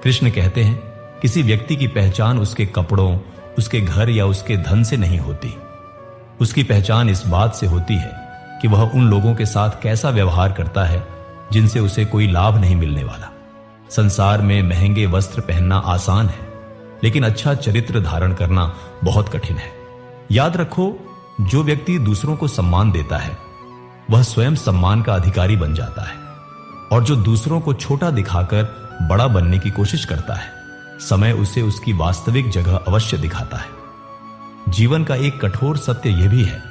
कृष्ण कहते हैं, किसी व्यक्ति की पहचान उसके कपड़ों, उसके घर या उसके धन से नहीं होती। उसकी पहचान इस बात से होती है कि वह उन लोगों के साथ कैसा व्यवहार करता है जिनसे उसे कोई लाभ नहीं मिलने वाला। संसार में महंगे वस्त्र पहनना आसान है, लेकिन अच्छा चरित्र धारण करना बहुत कठिन है। याद रखो, जो व्यक्ति दूसरों को सम्मान देता है वह स्वयं सम्मान का अधिकारी बन जाता है, और जो दूसरों को छोटा दिखाकर बड़ा बनने की कोशिश करता है, समय उसे उसकी वास्तविक जगह अवश्य दिखाता है। जीवन का एक कठोर सत्य यह भी है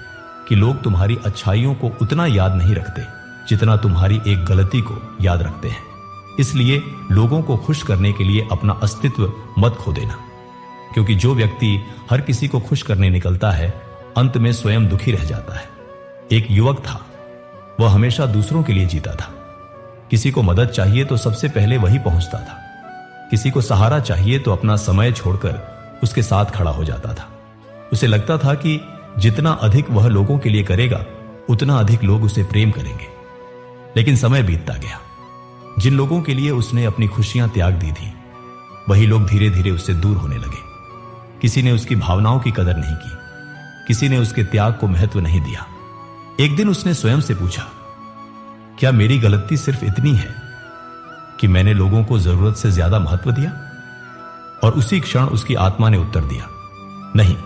कि लोग तुम्हारी अच्छाइयों को उतना याद नहीं रखते जितना तुम्हारी एक गलती को याद रखते हैं। इसलिए लोगों को खुश करने के लिए अपना अस्तित्व मत खो देना, क्योंकि जो व्यक्ति हर किसी को खुश करने निकलता है अंत में स्वयं दुखी रह जाता है। एक युवक था, वह हमेशा दूसरों के लिए जीता था। किसी को मदद चाहिए तो सबसे पहले वही पहुंचता था। किसी को सहारा चाहिए तो अपना समय छोड़कर उसके साथ खड़ा हो जाता था। उसे लगता था कि जितना अधिक वह लोगों के लिए करेगा उतना अधिक लोग उसे प्रेम करेंगे। लेकिन समय बीतता गया। जिन लोगों के लिए उसने अपनी खुशियां त्याग दी थी, वही लोग धीरे धीरे उससे दूर होने लगे। किसी ने उसकी भावनाओं की कदर नहीं की, किसी ने उसके त्याग को महत्व नहीं दिया। एक दिन उसने स्वयं से पूछा, क्या मेरी गलती सिर्फ इतनी है कि मैंने लोगों को जरूरत से ज्यादा महत्व दिया? और उसी क्षण उसकी आत्मा ने उत्तर दिया, नहीं,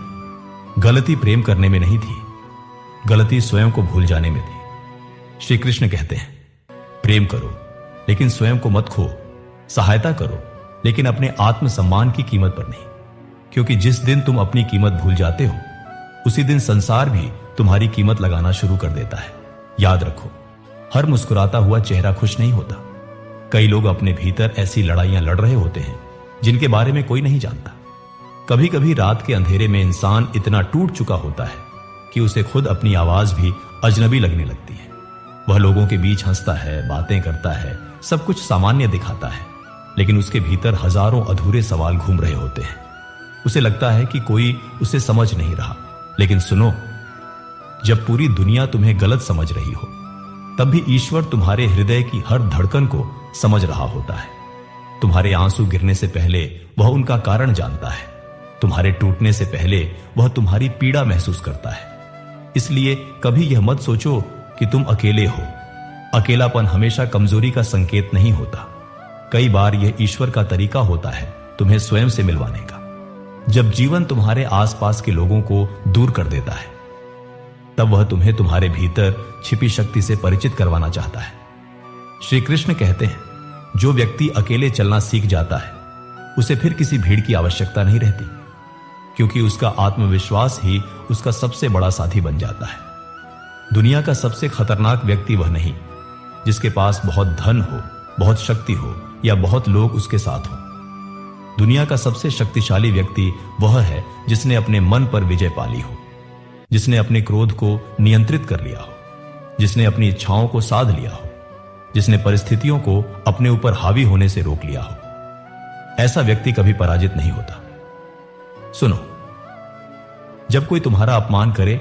गलती प्रेम करने में नहीं थी, गलती स्वयं को भूल जाने में थी। श्री कृष्ण कहते हैं, प्रेम करो लेकिन स्वयं को मत खो, सहायता करो लेकिन अपने आत्मसम्मान की कीमत पर नहीं, क्योंकि जिस दिन तुम अपनी कीमत भूल जाते हो उसी दिन संसार भी तुम्हारी कीमत लगाना शुरू कर देता है। याद रखो, हर मुस्कुराता हुआ चेहरा खुश नहीं होता। कई लोग अपने भीतर ऐसी लड़ाइयां लड़ रहे होते हैं जिनके बारे में कोई नहीं जानता। कभी कभी रात के अंधेरे में इंसान इतना टूट चुका होता है कि उसे खुद अपनी आवाज भी अजनबी लगने लगती है। वह लोगों के बीच हंसता है, बातें करता है, सब कुछ सामान्य दिखाता है, लेकिन उसके भीतर हजारों अधूरे सवाल घूम रहे होते हैं। उसे लगता है कि कोई उसे समझ नहीं रहा। लेकिन सुनो, जब पूरी दुनिया तुम्हें गलत समझ रही हो तब भी ईश्वर तुम्हारे हृदय की हर धड़कन को समझ रहा होता है। तुम्हारे आंसू गिरने से पहले वह उनका कारण जानता है। तुम्हारे टूटने से पहले वह तुम्हारी पीड़ा महसूस करता है। इसलिए कभी यह मत सोचो कि तुम अकेले हो। अकेलापन हमेशा कमजोरी का संकेत नहीं होता। कई बार यह ईश्वर का तरीका होता है तुम्हें स्वयं से मिलवाने का। जब जीवन तुम्हारे आसपास के लोगों को दूर कर देता है तब वह तुम्हें तुम्हारे भीतर छिपी शक्ति से परिचित करवाना चाहता है। श्री कृष्ण कहते हैं, जो व्यक्ति अकेले चलना सीख जाता है उसे फिर किसी भीड़ की आवश्यकता नहीं रहती, क्योंकि उसका आत्मविश्वास ही उसका सबसे बड़ा साथी बन जाता है। दुनिया का सबसे खतरनाक व्यक्ति वह नहीं जिसके पास बहुत धन हो, बहुत शक्ति हो या बहुत लोग उसके साथ हो। दुनिया का सबसे शक्तिशाली व्यक्ति वह है जिसने अपने मन पर विजय पा ली हो, जिसने अपने क्रोध को नियंत्रित कर लिया हो, जिसने अपनी इच्छाओं को साध लिया हो, जिसने परिस्थितियों को अपने ऊपर हावी होने से रोक लिया हो। ऐसा व्यक्ति कभी पराजित नहीं होता। सुनो, जब कोई तुम्हारा अपमान करे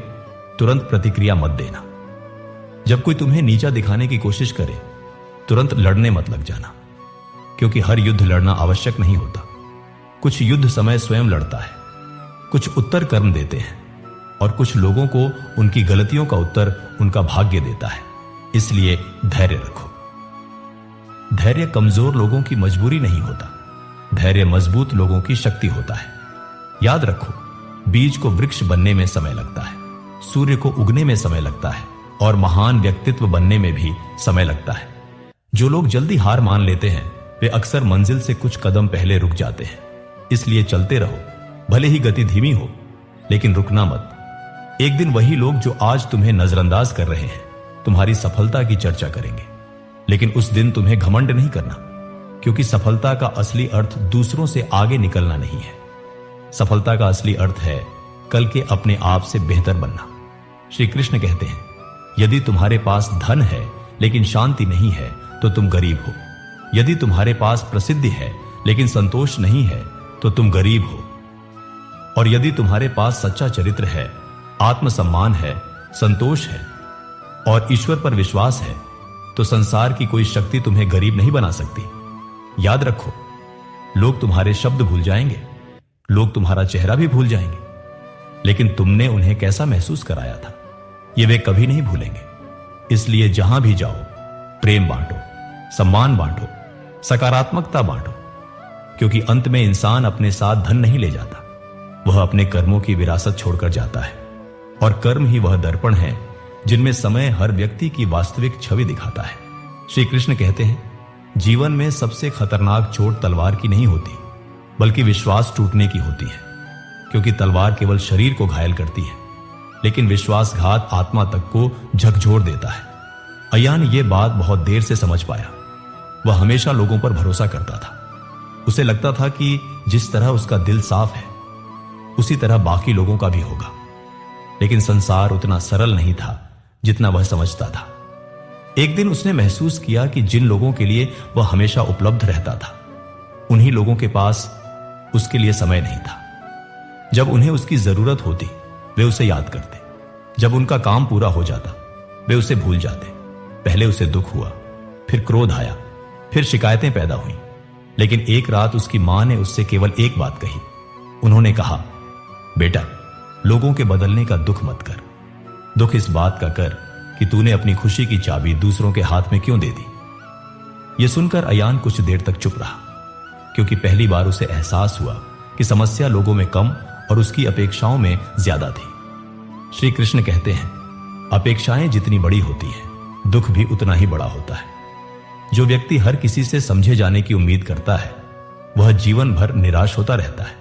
तुरंत प्रतिक्रिया मत देना। जब कोई तुम्हें नीचा दिखाने की कोशिश करे तुरंत लड़ने मत लग जाना, क्योंकि हर युद्ध लड़ना आवश्यक नहीं होता। कुछ युद्ध समय स्वयं लड़ता है, कुछ उत्तर कर्म देते हैं और कुछ लोगों को उनकी गलतियों का उत्तर उनका भाग्य देता है। इसलिए धैर्य रखो। धैर्य कमजोर लोगों की मजबूरी नहीं होता, धैर्य मजबूत लोगों की शक्ति होता है। याद रखो, बीज को वृक्ष बनने में समय लगता है, सूर्य को उगने में समय लगता है और महान व्यक्तित्व बनने में भी समय लगता है। जो लोग जल्दी हार मान लेते हैं वे अक्सर मंजिल से कुछ कदम पहले रुक जाते हैं। इसलिए चलते रहो, भले ही गति धीमी हो, लेकिन रुकना मत। एक दिन वही लोग जो आज तुम्हें नजरअंदाज कर रहे हैं तुम्हारी सफलता की चर्चा करेंगे, लेकिन उस दिन तुम्हें घमंड नहीं करना, क्योंकि सफलता का असली अर्थ दूसरों से आगे निकलना नहीं है। सफलता का असली अर्थ है कल के अपने आप से बेहतर बनना। श्री कृष्ण कहते हैं, यदि तुम्हारे पास धन है लेकिन शांति नहीं है तो तुम गरीब हो। यदि तुम्हारे पास प्रसिद्धि है लेकिन संतोष नहीं है तो तुम गरीब हो। और यदि तुम्हारे पास सच्चा चरित्र है, आत्मसम्मान है, संतोष है और ईश्वर पर विश्वास है तो संसार की कोई शक्ति तुम्हें गरीब नहीं बना सकती। याद रखो, लोग तुम्हारे शब्द भूल जाएंगे, लोग तुम्हारा चेहरा भी भूल जाएंगे, लेकिन तुमने उन्हें कैसा महसूस कराया था ये वे कभी नहीं भूलेंगे। इसलिए जहां भी जाओ प्रेम बांटो, सम्मान बांटो, सकारात्मकता बांटो, क्योंकि अंत में इंसान अपने साथ धन नहीं ले जाता, वह अपने कर्मों की विरासत छोड़कर जाता है। और कर्म ही वह दर्पण है जिनमें समय हर व्यक्ति की वास्तविक छवि दिखाता है। श्री कृष्ण कहते हैं, जीवन में सबसे खतरनाक चोट तलवार की नहीं होती, बल्कि विश्वास टूटने की होती है, क्योंकि तलवार केवल शरीर को घायल करती है, लेकिन विश्वासघात आत्मा तक को झकझोर देता है। अयान ये बात बहुत देर से समझ पाया। वह हमेशा लोगों पर भरोसा करता था। उसे लगता था कि जिस तरह उसका दिल साफ है उसी तरह बाकी लोगों का भी होगा, लेकिन संसार उतना सरल नहीं था जितना वह समझता था। एक दिन उसने महसूस किया कि जिन लोगों के लिए वह हमेशा उपलब्ध रहता था, उन्हीं लोगों के पास उसके लिए समय नहीं था। जब उन्हें उसकी जरूरत होती वे उसे याद करते, जब उनका काम पूरा हो जाता वे उसे भूल जाते। पहले उसे दुख हुआ, फिर क्रोध आया, फिर शिकायतें पैदा हुई, लेकिन एक रात उसकी मां ने उससे केवल एक बात कही। उन्होंने कहा, बेटा, लोगों के बदलने का दुख मत कर, दुख इस बात का कर कि तूने अपनी खुशी की चाबी दूसरों के हाथ में क्यों दे दी। यह सुनकर अयान कुछ देर तक चुप रहा, क्योंकि पहली बार उसे एहसास हुआ कि समस्या लोगों में कम और उसकी अपेक्षाओं में ज्यादा थी। श्री कृष्ण कहते हैं, अपेक्षाएं जितनी बड़ी होती हैं, दुख भी उतना ही बड़ा होता है। जो व्यक्ति हर किसी से समझे जाने की उम्मीद करता है, वह जीवन भर निराश होता रहता है,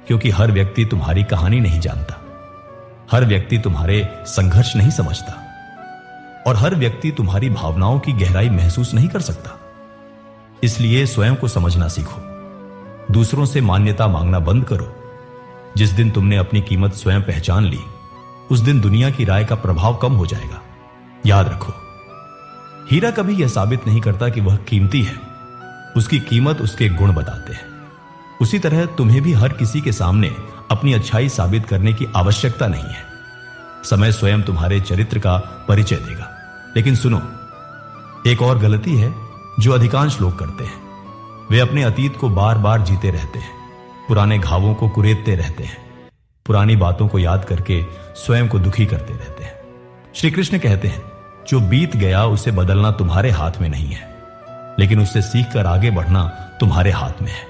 क्योंकि हर व्यक्ति तुम्हारी कहानी नहीं जानता, हर व्यक्ति तुम्हारे संघर्ष नहीं समझता, और हर व्यक्ति तुम्हारी भावनाओं की गहराई महसूस नहीं कर सकता। इसलिए स्वयं को समझना सीखो, दूसरों से मान्यता मांगना बंद करो। जिस दिन तुमने अपनी कीमत स्वयं पहचान ली, उस दिन दुनिया की राय का प्रभाव कम हो जाएगा। याद रखो, हीरा कभी यह साबित नहीं करता कि वह कीमती है, उसकी कीमत उसके गुण बताते हैं। उसी तरह तुम्हें भी हर किसी के सामने अपनी अच्छाई साबित करने की आवश्यकता नहीं है। समय स्वयं तुम्हारे चरित्र का परिचय देगा। लेकिन सुनो, एक और गलती है जो अधिकांश लोग करते हैं। वे अपने अतीत को बार बार जीते रहते हैं, पुराने घावों को कुरेदते रहते हैं, पुरानी बातों को याद करके स्वयं को दुखी करते रहते हैं। श्री कृष्ण कहते हैं, जो बीत गया उसे बदलना तुम्हारे हाथ में नहीं है, लेकिन उससे सीखकर आगे बढ़ना तुम्हारे हाथ में है।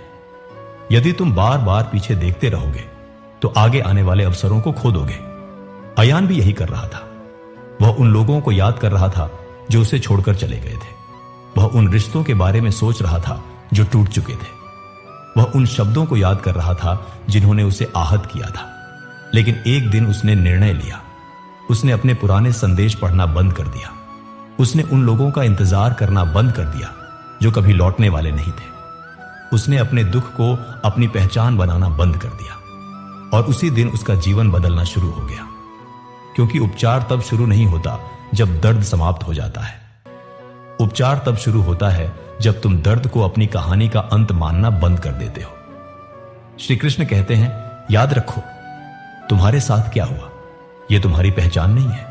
यदि तुम बार बार पीछे देखते रहोगे तो आगे आने वाले अवसरों को खो दोगे। अयान भी यही कर रहा था। वह उन लोगों को याद कर रहा था जो उसे छोड़कर चले गए थे। वह उन रिश्तों के बारे में सोच रहा था जो टूट चुके थे। वह उन शब्दों को याद कर रहा था जिन्होंने उसे आहत किया था। लेकिन एक दिन उसने निर्णय लिया। उसने अपने पुराने संदेश पढ़ना बंद कर दिया। उसने उन लोगों का इंतजार करना बंद कर दिया जो कभी लौटने वाले नहीं थे। उसने अपने दुख को अपनी पहचान बनाना बंद कर दिया, और उसी दिन उसका जीवन बदलना शुरू हो गया। क्योंकि उपचार तब शुरू नहीं होता जब दर्द समाप्त हो जाता है। उपचार तब शुरू होता है जब तुम दर्द को अपनी कहानी का अंत मानना बंद कर देते हो। श्री कृष्ण कहते हैं, याद रखो, तुम्हारे साथ क्या हुआ यह तुम्हारी पहचान नहीं है।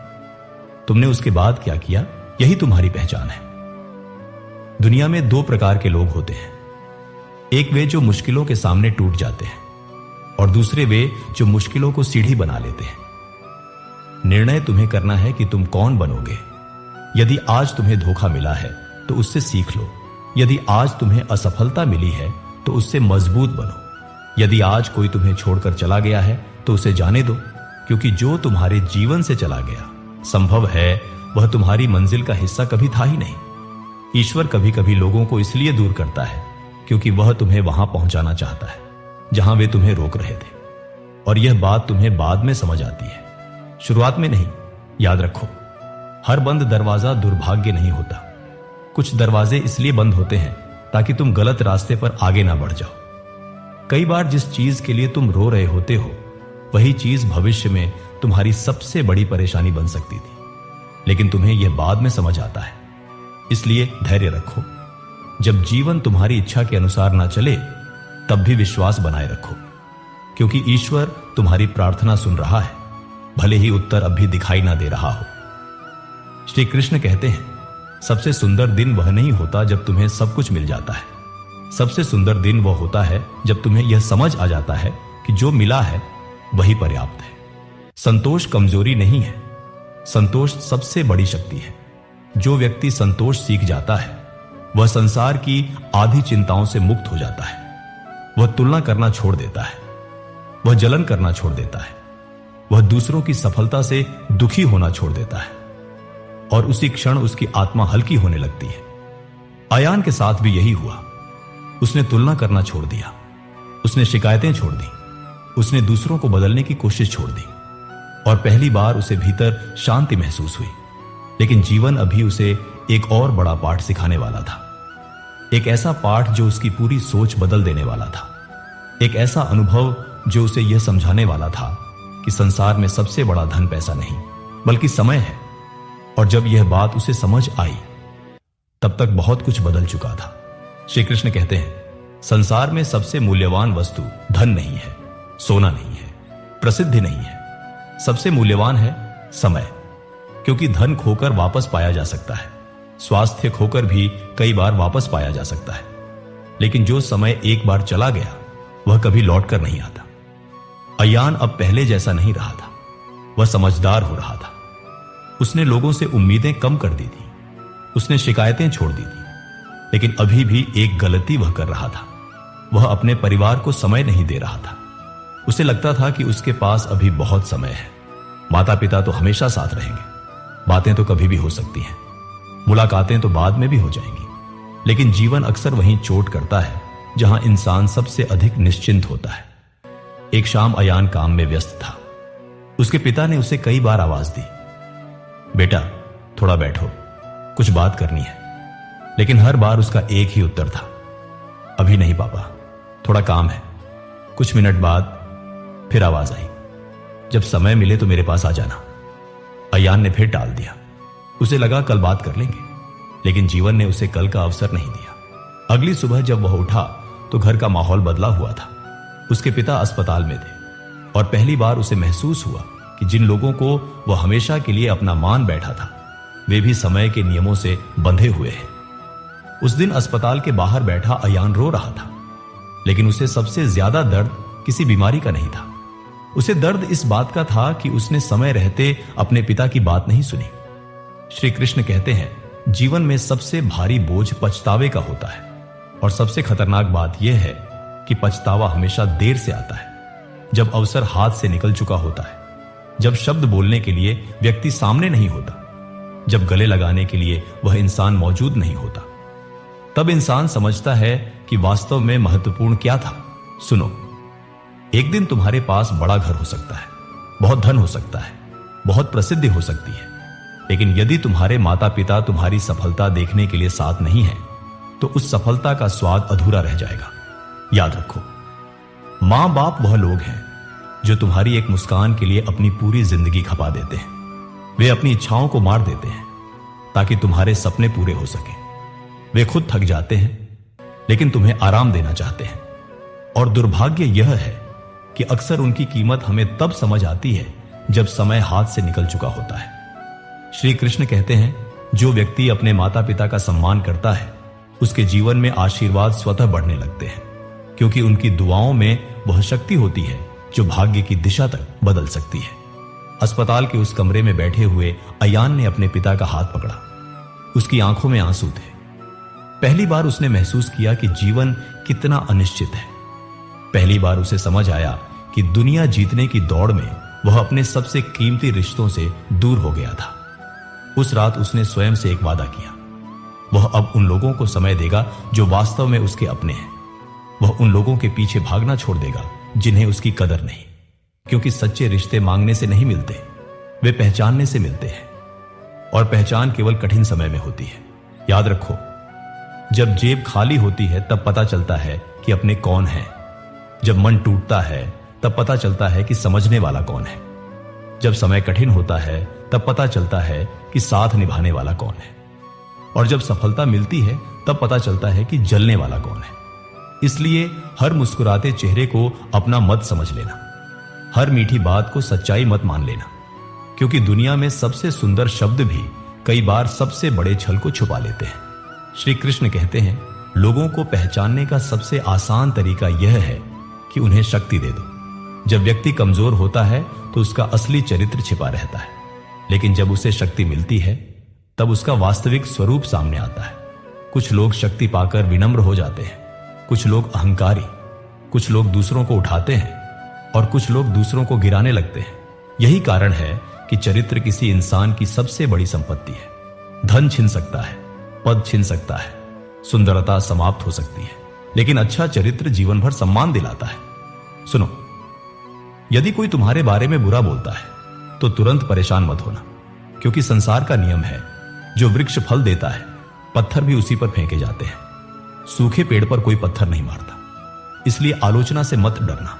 तुमने उसके बाद क्या किया यही तुम्हारी पहचान है। दुनिया में दो प्रकार के लोग होते हैं। एक वे जो मुश्किलों के सामने टूट जाते हैं, और दूसरे वे जो मुश्किलों को सीढ़ी बना लेते हैं। निर्णय तुम्हें करना है कि तुम कौन बनोगे। यदि आज तुम्हें धोखा मिला है तो उससे सीख लो। यदि आज तुम्हें असफलता मिली है तो उससे मजबूत बनो। यदि आज कोई तुम्हें छोड़कर चला गया है तो उसे जाने दो, क्योंकि जो तुम्हारे जीवन से चला गया संभव है वह तुम्हारी मंजिल का हिस्सा कभी था ही नहीं। ईश्वर कभी कभी लोगों को इसलिए दूर करता है क्योंकि वह तुम्हें वहां पहुंचाना चाहता है जहां वे तुम्हें रोक रहे थे। और यह बात तुम्हें बाद में समझ आती है, शुरुआत में नहीं। याद रखो, हर बंद दरवाजा दुर्भाग्य नहीं होता। कुछ दरवाजे इसलिए बंद होते हैं ताकि तुम गलत रास्ते पर आगे ना बढ़ जाओ। कई बार जिस चीज के लिए तुम रो रहे होते हो वही चीज भविष्य में तुम्हारी सबसे बड़ी परेशानी बन सकती थी, लेकिन तुम्हें यह बाद में समझ आता है। इसलिए धैर्य रखो। जब जीवन तुम्हारी इच्छा के अनुसार ना चले तब भी विश्वास बनाए रखो, क्योंकि ईश्वर तुम्हारी प्रार्थना सुन रहा है, भले ही उत्तर अब भी दिखाई ना दे रहा हो। श्री कृष्ण कहते हैं, सबसे सुंदर दिन वह नहीं होता जब तुम्हें सब कुछ मिल जाता है, सबसे सुंदर दिन वो होता है जब तुम्हें यह समझ आ जाता है कि जो मिला है वही पर्याप्त है। संतोष कमजोरी नहीं है, संतोष सबसे बड़ी शक्ति है। जो व्यक्ति संतोष सीख जाता है वह संसार की आधी चिंताओं से मुक्त हो जाता है। वह तुलना करना छोड़ देता है, वह जलन करना छोड़ देता है, वह दूसरों की सफलता से दुखी होना छोड़ देता है और उसी क्षण उसकी आत्मा हल्की होने लगती है। अयान के साथ भी यही हुआ। उसने तुलना करना छोड़ दिया, उसने शिकायतें छोड़ दी, उसने दूसरों को बदलने की कोशिश छोड़ दी और पहली बार उसे भीतर शांति महसूस हुई। लेकिन जीवन अभी उसे एक और बड़ा पाठ सिखाने वाला था, एक ऐसा पाठ जो उसकी पूरी सोच बदल देने वाला था, एक ऐसा अनुभव जो उसे यह समझाने वाला था कि संसार में सबसे बड़ा धन पैसा नहीं बल्कि समय है। और जब यह बात उसे समझ आई तब तक बहुत कुछ बदल चुका था। श्री कृष्ण कहते हैं, संसार में सबसे मूल्यवान वस्तु धन नहीं है, सोना नहीं है, प्रसिद्धि नहीं है, सबसे मूल्यवान है समय। क्योंकि धन खोकर वापस पाया जा सकता है, स्वास्थ्य खोकर भी कई बार वापस पाया जा सकता है, लेकिन जो समय एक बार चला गया वह कभी लौटकर नहीं आता। अयान अब पहले जैसा नहीं रहा था, वह समझदार हो रहा था। उसने लोगों से उम्मीदें कम कर दी थी, उसने शिकायतें छोड़ दी थी, लेकिन अभी भी एक गलती वह कर रहा था। वह अपने परिवार को समय नहीं दे रहा था। उसे लगता था कि उसके पास अभी बहुत समय है, माता पिता तो हमेशा साथ रहेंगे, बातें तो कभी भी हो सकती हैं, मुलाकातें तो बाद में भी हो जाएंगी। लेकिन जीवन अक्सर वहीं चोट करता है जहां इंसान सबसे अधिक निश्चिंत होता है। एक शाम अयान काम में व्यस्त था। उसके पिता ने उसे कई बार आवाज दी, बेटा थोड़ा बैठो, कुछ बात करनी है। लेकिन हर बार उसका एक ही उत्तर था, अभी नहीं पापा, थोड़ा काम है। कुछ मिनट बाद फिर आवाज आई, जब समय मिले तो मेरे पास आ जाना। अयान ने फिर टाल दिया। उसे लगा कल बात कर लेंगे, लेकिन जीवन ने उसे कल का अवसर नहीं दिया। अगली सुबह जब वह उठा तो घर का माहौल बदला हुआ था। उसके पिता अस्पताल में थे और पहली बार उसे महसूस हुआ कि जिन लोगों को वह हमेशा के लिए अपना मान बैठा था वे भी समय के नियमों से बंधे हुए हैं। उस दिन अस्पताल के बाहर बैठा अयान रो रहा था, लेकिन उसे सबसे ज्यादा दर्द किसी बीमारी का नहीं था। उसे दर्द इस बात का था कि उसने समय रहते अपने पिता की बात नहीं सुनी। श्री कृष्ण कहते हैं, जीवन में सबसे भारी बोझ पछतावे का होता है और सबसे खतरनाक बात यह है कि पछतावा हमेशा देर से आता है, जब अवसर हाथ से निकल चुका होता है, जब शब्द बोलने के लिए व्यक्ति सामने नहीं होता, जब गले लगाने के लिए वह इंसान मौजूद नहीं होता। तब इंसान समझता है कि वास्तव में महत्वपूर्ण क्या था। सुनो, एक दिन तुम्हारे पास बड़ा घर हो सकता है, बहुत धन हो सकता है, बहुत प्रसिद्धि हो सकती है, लेकिन यदि तुम्हारे माता पिता तुम्हारी सफलता देखने के लिए साथ नहीं है तो उस सफलता का स्वाद अधूरा रह जाएगा। याद रखो, मां बाप वह लोग हैं जो तुम्हारी एक मुस्कान के लिए अपनी पूरी जिंदगी खपा देते हैं। वे अपनी इच्छाओं को मार देते हैं ताकि तुम्हारे सपने पूरे हो सके। वे खुद थक जाते हैं लेकिन तुम्हें आराम देना चाहते हैं। और दुर्भाग्य यह है कि अक्सर उनकी कीमत हमें तब समझ आती है जब समय हाथ से निकल चुका होता है। श्री कृष्ण कहते हैं, जो व्यक्ति अपने माता पिता का सम्मान करता है उसके जीवन में आशीर्वाद स्वतः बढ़ने लगते हैं, क्योंकि उनकी दुआओं में वह शक्ति होती है जो भाग्य की दिशा तक बदल सकती है। अस्पताल के उस कमरे में बैठे हुए अयान ने अपने पिता का हाथ पकड़ा। उसकी आंखों में आंसू थे। पहली बार उसने महसूस किया कि जीवन कितना अनिश्चित है। पहली बार उसे समझ आया कि दुनिया जीतने की दौड़ में वह अपने सबसे कीमती रिश्तों से दूर हो गया था। उस रात उसने स्वयं से एक वादा किया, वह अब उन लोगों को समय देगा जो वास्तव में उसके अपने हैं। वह उन लोगों के पीछे भागना छोड़ देगा जिन्हें उसकी कदर नहीं, क्योंकि सच्चे रिश्ते मांगने से नहीं मिलते, वे पहचानने से मिलते हैं। और पहचान केवल कठिन समय में होती है। याद रखो, जब जेब खाली होती है तब पता चलता है कि अपने कौन हैं। जब मन टूटता है तब पता चलता है कि समझने वाला कौन है। जब समय कठिन होता है तब पता चलता है कि साथ निभाने वाला कौन है। और जब सफलता मिलती है तब पता चलता है कि जलने वाला कौन है। इसलिए हर मुस्कुराते चेहरे को अपना मत समझ लेना, हर मीठी बात को सच्चाई मत मान लेना, क्योंकि दुनिया में सबसे सुंदर शब्द भी कई बार सबसे बड़े छल को छुपा लेते हैं। श्री कृष्ण कहते हैं, लोगों को पहचानने का सबसे आसान तरीका यह है कि उन्हें शक्ति दे दो। जब व्यक्ति कमजोर होता है तो उसका असली चरित्र छिपा रहता है, लेकिन जब उसे शक्ति मिलती है तब उसका वास्तविक स्वरूप सामने आता है। कुछ लोग शक्ति पाकर विनम्र हो जाते हैं, कुछ लोग अहंकारी, कुछ लोग दूसरों को उठाते हैं और कुछ लोग दूसरों को गिराने लगते हैं। यही कारण है कि चरित्र किसी इंसान की सबसे बड़ी संपत्ति है। धन छिन सकता है, पद छिन सकता है, सुंदरता समाप्त हो सकती है, लेकिन अच्छा चरित्र जीवन भर सम्मान दिलाता है। सुनो, यदि कोई तुम्हारे बारे में बुरा बोलता है तो तुरंत परेशान मत होना, क्योंकि संसार का नियम है, जो वृक्ष फल देता है पत्थर भी उसी पर फेंके जाते हैं। सूखे पेड़ पर कोई पत्थर नहीं मारता। इसलिए आलोचना से मत डरना।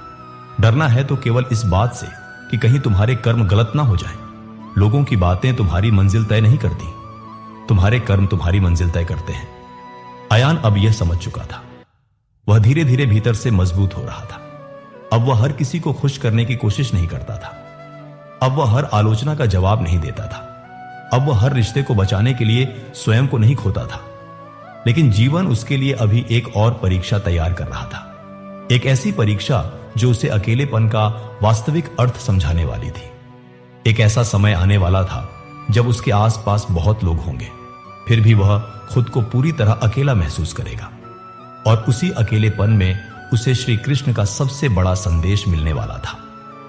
डरना है तो केवल इस बात से कि कहीं तुम्हारे कर्म गलत ना हो जाएं। लोगों की बातें तुम्हारी मंजिल तय नहीं करती, तुम्हारे कर्म तुम्हारी मंजिल तय करते हैं। अयान अब यह समझ चुका था। वह धीरे धीरे भीतर से मजबूत हो रहा था। अब वह हर किसी को खुश करने की कोशिश नहीं करता था। अब वह हर आलोचना का जवाब नहीं देता था। अब वह हर रिश्ते को बचाने के लिए स्वयं को नहीं खोता था। लेकिन जीवन उसके लिए अभी एक और परीक्षा तैयार कर रहा था। एक ऐसी परीक्षा जो उसे अकेलेपन का वास्तविक अर्थ समझाने वाली थी। एक ऐसा समय आने वाला था जब उसके आसपास बहुत लोग होंगे, फिर भी वह खुद को पूरी तरह अकेला महसूस करेगा। और उसी अकेलेपन में उसे श्री कृष्ण का सबसे बड़ा संदेश मिलने वाला था।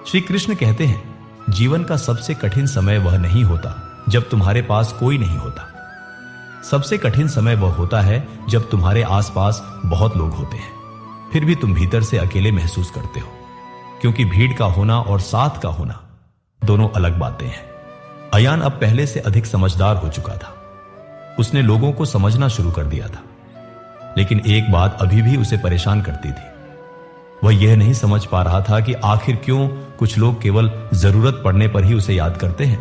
श्री कृष्ण कहते हैं, जीवन का सबसे कठिन समय वह नहीं होता जब तुम्हारे पास कोई नहीं होता। सबसे कठिन समय वह होता है जब तुम्हारे आसपास बहुत लोग होते हैं, फिर भी तुम भीतर से अकेले महसूस करते हो। क्योंकि भीड़ का होना और साथ का होना दोनों अलग बातें हैं। अयान अब पहले से अधिक समझदार हो चुका था। उसने लोगों को समझना शुरू कर दिया था। लेकिन एक बात अभी भी उसे परेशान करती थी। वह यह नहीं समझ पा रहा था कि आखिर क्यों कुछ लोग केवल जरूरत पड़ने पर ही उसे याद करते हैं।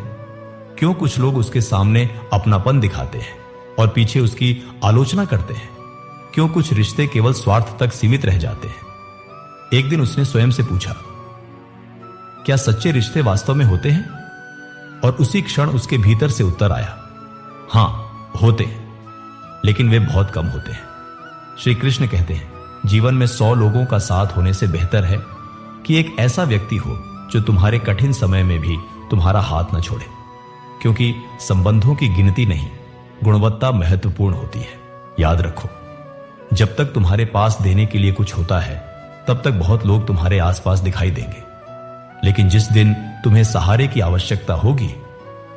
क्यों कुछ लोग उसके सामने अपनापन दिखाते हैं और पीछे उसकी आलोचना करते हैं। क्यों कुछ रिश्ते केवल स्वार्थ तक सीमित रह जाते हैं। एक दिन उसने स्वयं से पूछा, क्या सच्चे रिश्ते वास्तव में होते हैं? और उसी क्षण उसके भीतर से उत्तर आया, हां, होते हैं, लेकिन वे बहुत कम होते हैं। श्री कृष्ण कहते हैं, जीवन में 100 लोगों का साथ होने से बेहतर है कि एक ऐसा व्यक्ति हो जो तुम्हारे कठिन समय में भी तुम्हारा हाथ न छोड़े। क्योंकि संबंधों की गिनती नहीं, गुणवत्ता महत्वपूर्ण होती है। याद रखो, जब तक तुम्हारे पास देने के लिए कुछ होता है तब तक बहुत लोग तुम्हारे आसपास दिखाई देंगे, लेकिन जिस दिन तुम्हें सहारे की आवश्यकता होगी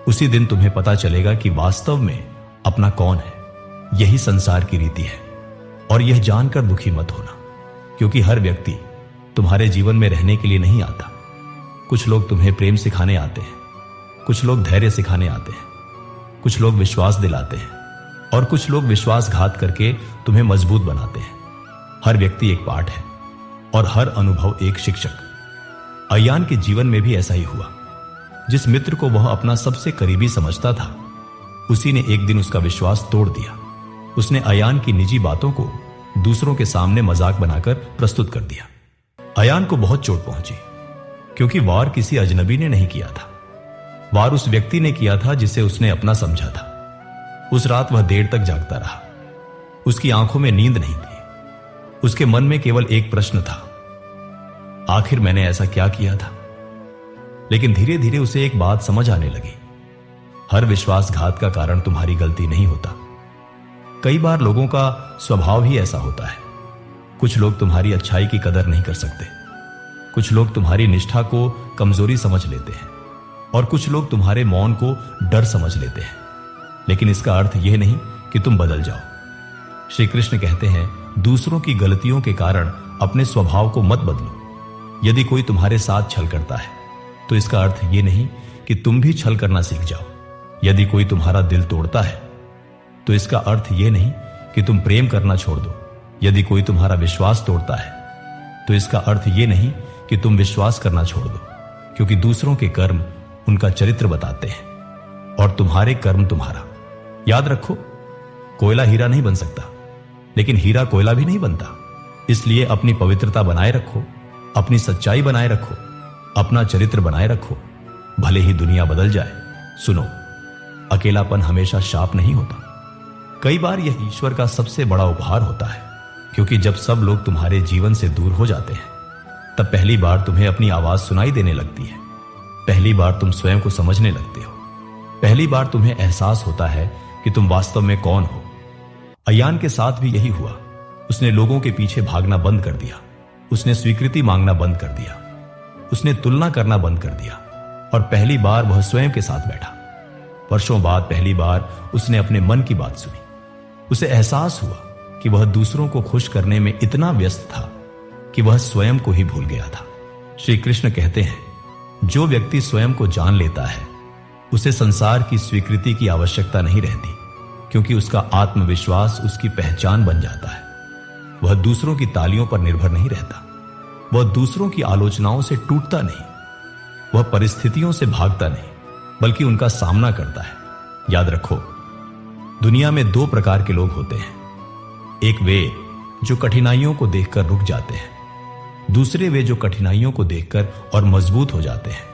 उसी दिन तुम्हें पता चलेगा कि वास्तव में अपना कौन है। यही संसार की रीति है। और यह जानकर दुखी मत होना, क्योंकि हर व्यक्ति तुम्हारे जीवन में रहने के लिए नहीं आता। कुछ लोग तुम्हें प्रेम सिखाने आते हैं, कुछ लोग धैर्य सिखाने आते हैं, कुछ लोग विश्वास दिलाते हैं और कुछ लोग विश्वासघात करके तुम्हें मजबूत बनाते हैं। हर व्यक्ति एक पाठ है और हर अनुभव एक शिक्षक। अयान के जीवन में भी ऐसा ही हुआ। जिस मित्र को वह अपना सबसे करीबी समझता था, उसी ने एक दिन उसका विश्वास तोड़ दिया। उसने अयान की निजी बातों को दूसरों के सामने मजाक बनाकर प्रस्तुत कर दिया। अयान को बहुत चोट पहुंची, क्योंकि वार किसी अजनबी ने नहीं किया था। वार उस व्यक्ति ने किया था जिसे उसने अपना समझा था। उस रात वह देर तक जागता रहा। उसकी आंखों में नींद नहीं थी। उसके मन में केवल एक प्रश्न था, आखिर मैंने ऐसा क्या किया था? लेकिन धीरे धीरे उसे एक बात समझ आने लगी, हर विश्वासघात का कारण तुम्हारी गलती नहीं होता। कई बार लोगों का स्वभाव ही ऐसा होता है। कुछ लोग तुम्हारी अच्छाई की कदर नहीं कर सकते, कुछ लोग तुम्हारी निष्ठा को कमजोरी समझ लेते हैं और कुछ लोग तुम्हारे मौन को डर समझ लेते हैं। लेकिन इसका अर्थ यह नहीं कि तुम बदल जाओ। श्री कृष्ण कहते हैं, दूसरों की गलतियों के कारण अपने स्वभाव को मत बदलो। यदि कोई तुम्हारे साथ छल करता है तो इसका अर्थ यह नहीं कि तुम भी छल करना सीख जाओ। यदि कोई तुम्हारा दिल तोड़ता है तो इसका अर्थ यह नहीं कि तुम प्रेम करना छोड़ दो। यदि कोई तुम्हारा विश्वास तोड़ता है तो इसका अर्थ यह नहीं कि तुम विश्वास करना छोड़ दो, क्योंकि दूसरों के कर्म उनका चरित्र बताते हैं और तुम्हारे कर्म तुम्हारा। याद रखो, कोयला हीरा नहीं बन सकता, लेकिन हीरा कोयला भी नहीं बनता। इसलिए अपनी पवित्रता बनाए रखो, अपनी सच्चाई बनाए रखो, अपना चरित्र बनाए रखो, भले ही दुनिया बदल जाए। सुनो, अकेलापन हमेशा शाप नहीं होता। कई बार यह ईश्वर का सबसे बड़ा उपहार होता है, क्योंकि जब सब लोग तुम्हारे जीवन से दूर हो जाते हैं तब पहली बार तुम्हें अपनी आवाज सुनाई देने लगती है। पहली बार तुम स्वयं को समझने लगते हो। पहली बार तुम्हें एहसास होता है कि तुम वास्तव में कौन हो। अयान के साथ भी यही हुआ। उसने लोगों के पीछे भागना बंद कर दिया। उसने स्वीकृति मांगना बंद कर दिया। उसने तुलना करना बंद कर दिया और पहली बार वह स्वयं के साथ बैठा। वर्षों बाद पहली बार उसने अपने मन की बात सुनी। उसे एहसास हुआ कि वह दूसरों को खुश करने में इतना व्यस्त था कि वह स्वयं को ही भूल गया था। श्री कृष्ण कहते हैं, जो व्यक्ति स्वयं को जान लेता है उसे संसार की स्वीकृति की आवश्यकता नहीं रहती, क्योंकि उसका आत्मविश्वास उसकी पहचान बन जाता है। वह दूसरों की तालियों पर निर्भर नहीं रहता। वह दूसरों की आलोचनाओं से टूटता नहीं। वह परिस्थितियों से भागता नहीं, बल्कि उनका सामना करता है। याद रखो, दुनिया में दो प्रकार के लोग होते हैं। एक वे जो कठिनाइयों को देखकर रुक जाते हैं, दूसरे वे जो कठिनाइयों को देखकर और मजबूत हो जाते हैं।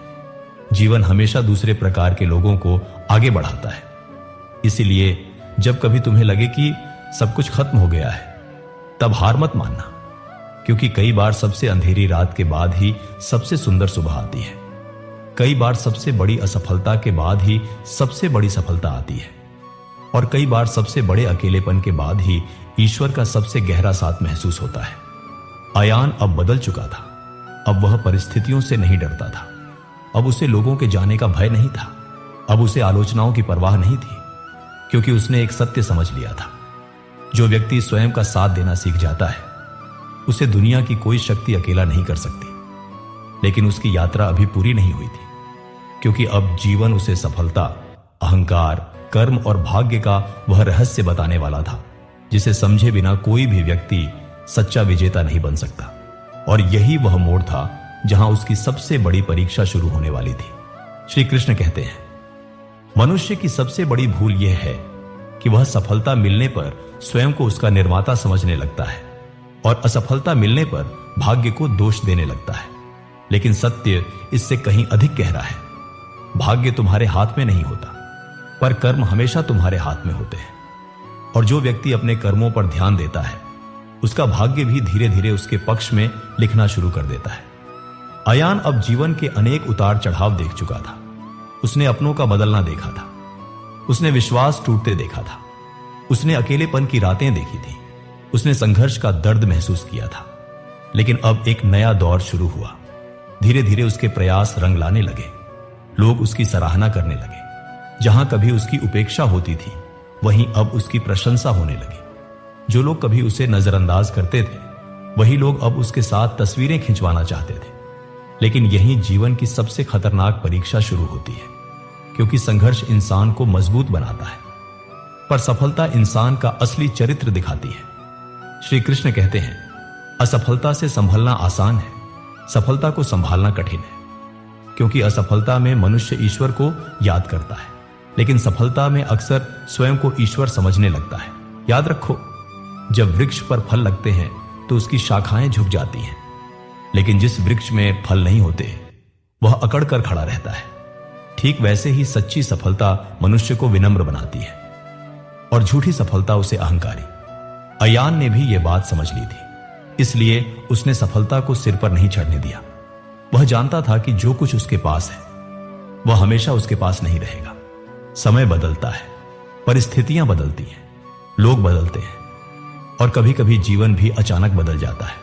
जीवन हमेशा दूसरे प्रकार के लोगों को आगे बढ़ाता है। इसीलिए जब कभी तुम्हें लगे कि सब कुछ खत्म हो गया है, तब हार मत मानना, क्योंकि कई बार सबसे अंधेरी रात के बाद ही सबसे सुंदर सुबह आती है। कई बार सबसे बड़ी असफलता के बाद ही सबसे बड़ी सफलता आती है, और कई बार सबसे बड़े अकेलेपन के बाद ही ईश्वर का सबसे गहरा साथ महसूस होता है। अयान अब बदल चुका था। अब वह परिस्थितियों से नहीं डरता था। अब उसे लोगों के जाने का भय नहीं था। अब उसे आलोचनाओं की परवाह नहीं थी, क्योंकि उसने एक सत्य समझ लिया था। जो व्यक्ति स्वयं का साथ देना सीख जाता है, उसे दुनिया की कोई शक्ति अकेला नहीं कर सकती। लेकिन उसकी यात्रा अभी पूरी नहीं हुई थी, क्योंकि अब जीवन उसे सफलता, अहंकार, कर्म और भाग्य का वह रहस्य बताने वाला था, जिसे समझे बिना कोई भी व्यक्ति सच्चा विजेता नहीं बन सकता। और यही वह मोड़ था जहां उसकी सबसे बड़ी परीक्षा शुरू होने वाली थी। श्री कृष्ण कहते हैं, मनुष्य की सबसे बड़ी भूल यह है कि वह सफलता मिलने पर स्वयं को उसका निर्माता समझने लगता है और असफलता मिलने पर भाग्य को दोष देने लगता है। लेकिन सत्य इससे कहीं अधिक गहरा है। भाग्य तुम्हारे हाथ में नहीं होता, पर कर्म हमेशा तुम्हारे हाथ में होते हैं। और जो व्यक्ति अपने कर्मों पर ध्यान देता है, उसका भाग्य भी धीरे धीरे उसके पक्ष में लिखना शुरू कर देता है। अयान अब जीवन के अनेक उतार चढ़ाव देख चुका था। उसने अपनों का बदलना देखा था। उसने विश्वास टूटते देखा था। उसने अकेलेपन की रातें देखी थी। उसने संघर्ष का दर्द महसूस किया था। लेकिन अब एक नया दौर शुरू हुआ। धीरे धीरे उसके प्रयास रंग लाने लगे। लोग उसकी सराहना करने लगे। जहां कभी उसकी उपेक्षा होती थी, वहीं अब उसकी प्रशंसा होने लगी। जो लोग कभी उसे नजरअंदाज करते थे, वही लोग अब उसके साथ तस्वीरें खिंचवाना चाहते थे। लेकिन यही जीवन की सबसे खतरनाक परीक्षा शुरू होती है, क्योंकि संघर्ष इंसान को मजबूत बनाता है, पर सफलता इंसान का असली चरित्र दिखाती है। श्री कृष्ण कहते हैं, असफलता से संभलना आसान है, सफलता को संभालना कठिन है। क्योंकि असफलता में मनुष्य ईश्वर को याद करता है, लेकिन सफलता में अक्सर स्वयं को ईश्वर समझने लगता है। याद रखो, जब वृक्ष पर फल लगते हैं तो उसकी शाखाएं झुक जाती हैं, लेकिन जिस वृक्ष में फल नहीं होते, वह अकड़ कर खड़ा रहता है। ठीक वैसे ही सच्ची सफलता मनुष्य को विनम्र बनाती है और झूठी सफलता उसे अहंकारी। अयान ने भी यह बात समझ ली थी, इसलिए उसने सफलता को सिर पर नहीं चढ़ने दिया। वह जानता था कि जो कुछ उसके पास है, वह हमेशा उसके पास नहीं रहेगा। समय बदलता है, परिस्थितियां बदलती हैं, लोग बदलते हैं, और कभी कभी जीवन भी अचानक बदल जाता है।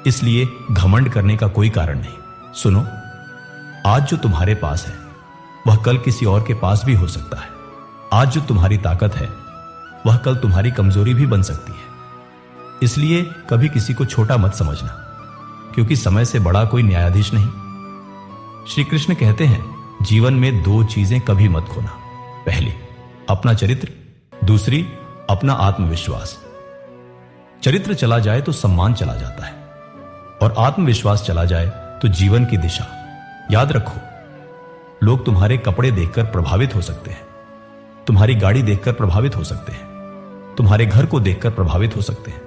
इसलिए घमंड करने का कोई कारण नहीं। सुनो, आज जो तुम्हारे पास है, वह कल किसी और के पास भी हो सकता है। आज जो तुम्हारी ताकत है, वह कल तुम्हारी कमजोरी भी बन सकती है। इसलिए कभी किसी को छोटा मत समझना, क्योंकि समय से बड़ा कोई न्यायाधीश नहीं। श्री कृष्ण कहते हैं, जीवन में दो चीजें कभी मत खोना। पहली, अपना चरित्र। दूसरी, अपना आत्मविश्वास। चरित्र चला जाए तो सम्मान चला जाता है, और आत्मविश्वास चला जाए तो जीवन की दिशा। याद रखो, लोग तुम्हारे कपड़े देखकर प्रभावित हो सकते हैं, तुम्हारी गाड़ी देखकर प्रभावित हो सकते हैं, तुम्हारे घर को देखकर प्रभावित हो सकते हैं,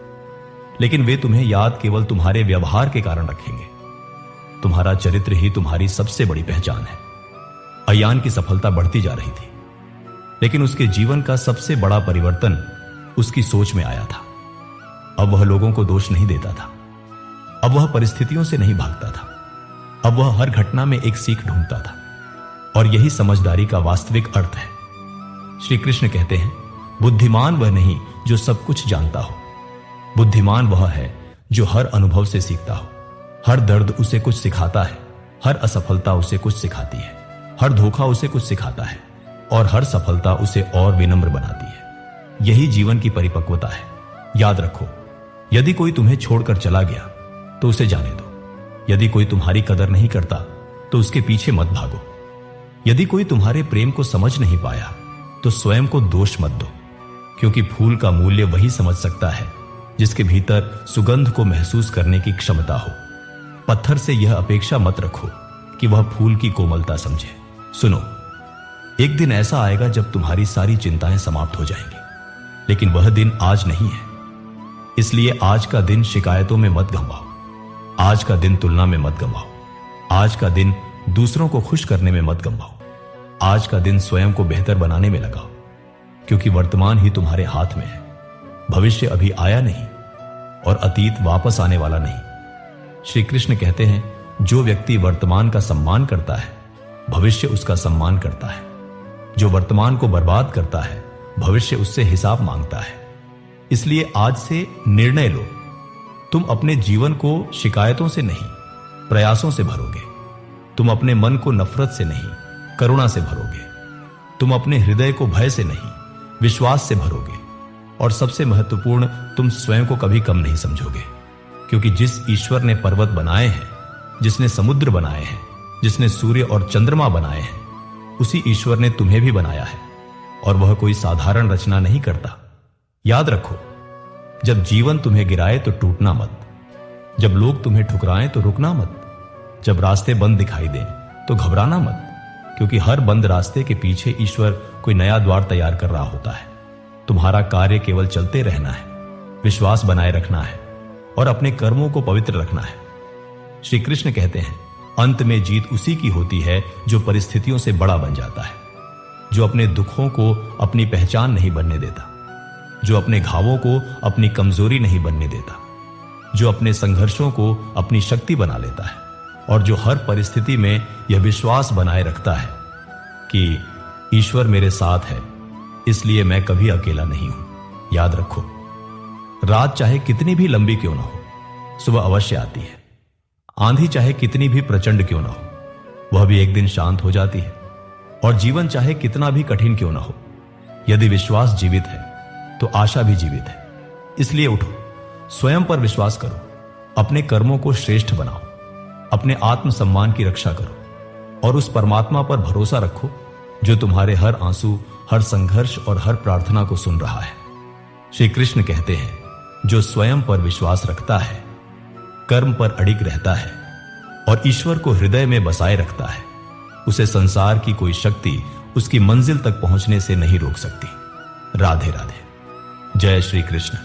लेकिन वे तुम्हें याद केवल तुम्हारे व्यवहार के कारण रखेंगे। तुम्हारा चरित्र ही तुम्हारी सबसे बड़ी पहचान है। अयान की सफलता बढ़ती जा रही थी। लेकिन उसके जीवन का सबसे बड़ा परिवर्तन उसकी सोच में आया था। अब वह लोगों को दोष नहीं देता था, अब वह परिस्थितियों से नहीं भागता था, अब वह हर घटना में एक सीख ढूंढता था। और यही समझदारी का वास्तविक अर्थ है। श्री कृष्ण कहते हैं, बुद्धिमान वह नहीं जो सब कुछ जानता हो, बुद्धिमान वह है जो हर अनुभव से सीखता हो। हर दर्द उसे कुछ सिखाता है, हर असफलता उसे कुछ सिखाती है, हर धोखा उसे कुछ सिखाता है और हर सफलता उसे और विनम्र बनाती है। यही जीवन की परिपक्वता है। याद रखो, यदि कोई तुम्हें छोड़कर चला गया तो उसे जाने दो। यदि कोई तुम्हारी कदर नहीं करता तो उसके पीछे मत भागो। यदि कोई तुम्हारे प्रेम को समझ नहीं पाया तो स्वयं को दोष मत दो, क्योंकि फूल का मूल्य वही समझ सकता है जिसके भीतर सुगंध को महसूस करने की क्षमता हो। पत्थर से यह अपेक्षा मत रखो कि वह फूल की कोमलता समझे। सुनो, एक दिन ऐसा आएगा जब तुम्हारी सारी चिंताएं समाप्त हो जाएंगी, लेकिन वह दिन आज नहीं है। इसलिए आज का दिन शिकायतों में मत गंवाओ, आज का दिन तुलना में मत गंवाओ, आज का दिन दूसरों को खुश करने में मत गंवाओ, आज का दिन स्वयं को बेहतर बनाने में लगाओ, क्योंकि वर्तमान ही तुम्हारे हाथ में है। भविष्य अभी आया नहीं और अतीत वापस आने वाला नहीं। श्री कृष्ण कहते हैं, जो व्यक्ति वर्तमान का सम्मान करता है, भविष्य उसका सम्मान करता है। जो वर्तमान को बर्बाद करता है, भविष्य उससे हिसाब मांगता है। इसलिए आज से निर्णय लो, तुम अपने जीवन को शिकायतों से नहीं, प्रयासों से भरोगे। तुम अपने मन को नफरत से नहीं, करुणा से भरोगे। तुम अपने हृदय को भय से नहीं, विश्वास से भरोगे। और सबसे महत्वपूर्ण, तुम स्वयं को कभी कम नहीं समझोगे, क्योंकि जिस ईश्वर ने पर्वत बनाए हैं, जिसने समुद्र बनाए हैं, जिसने सूर्य और चंद्रमा बनाए हैं, उसी ईश्वर ने तुम्हें भी बनाया है। और वह कोई साधारण रचना नहीं करता। याद रखो, जब जीवन तुम्हें गिराए तो टूटना मत, जब लोग तुम्हें ठुकराएं तो रुकना मत, जब रास्ते बंद दिखाई दें तो घबराना मत, क्योंकि हर बंद रास्ते के पीछे ईश्वर कोई नया द्वार तैयार कर रहा होता है। तुम्हारा कार्य केवल चलते रहना है, विश्वास बनाए रखना है और अपने कर्मों को पवित्र रखना है। श्री कृष्ण कहते हैं, अंत में जीत उसी की होती है जो परिस्थितियों से बड़ा बन जाता है, जो अपने दुखों को अपनी पहचान नहीं बनने देता, जो अपने घावों को अपनी कमजोरी नहीं बनने देता, जो अपने संघर्षों को अपनी शक्ति बना लेता है और जो हर परिस्थिति में यह विश्वास बनाए रखता है कि ईश्वर मेरे साथ है, इसलिए मैं कभी अकेला नहीं हूं। याद रखो, रात चाहे कितनी भी लंबी क्यों ना हो, सुबह अवश्य आती है। आंधी चाहे कितनी भी प्रचंड क्यों ना हो, वह भी एक दिन शांत हो जाती है। और जीवन चाहे कितना भी कठिन क्यों ना हो, यदि विश्वास जीवित है तो आशा भी जीवित है। इसलिए उठो, स्वयं पर विश्वास करो, अपने कर्मों को श्रेष्ठ बनाओ, अपने आत्मसम्मान की रक्षा करो और उस परमात्मा पर भरोसा रखो जो तुम्हारे हर आंसू, हर संघर्ष और हर प्रार्थना को सुन रहा है। श्री कृष्ण कहते हैं, जो स्वयं पर विश्वास रखता है, कर्म पर अडिग रहता है और ईश्वर को हृदय में बसाए रखता है, उसे संसार की कोई शक्ति उसकी मंजिल तक पहुंचने से नहीं रोक सकती। राधे राधे। जय श्री कृष्ण।